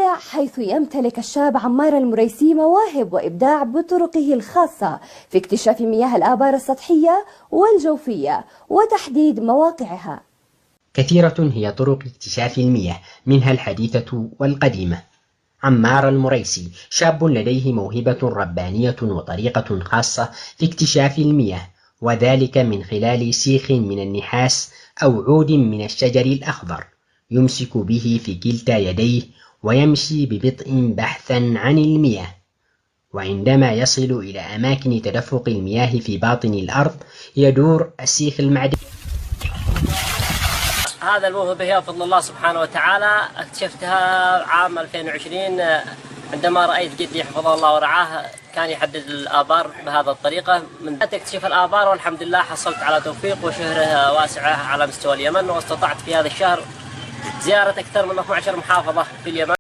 رائع، حيث يمتلك الشاب عمار المريسي مواهب وإبداع بطرقه الخاصة في اكتشاف مياه الآبار السطحية والجوفية وتحديد مواقعها. كثيرة هي طرق اكتشاف المياه، منها الحديثة والقديمة. عمار المريسي شاب لديه موهبة ربانية وطريقة خاصة في اكتشاف المياه، وذلك من خلال سيخ من النحاس أو عود من الشجر الأخضر يمسك به في كلتا يديه ويمشي ببطء بحثا عن المياه. وعندما يصل إلى أماكن تدفق المياه في باطن الأرض يدور السيخ المعدني. هذا الموهبة هي بفضل الله سبحانه وتعالى، اكتشفتها عام 2020 عندما رأيت جدي حفظه الله ورعاه كان يحدد الآبار بهذه الطريقة. من تكتشف الآبار والحمد لله حصلت على توفيق وشهرة واسعة على مستوى اليمن، واستطعت في هذا الشهر زيارة أكثر من 12 محافظة في اليمن.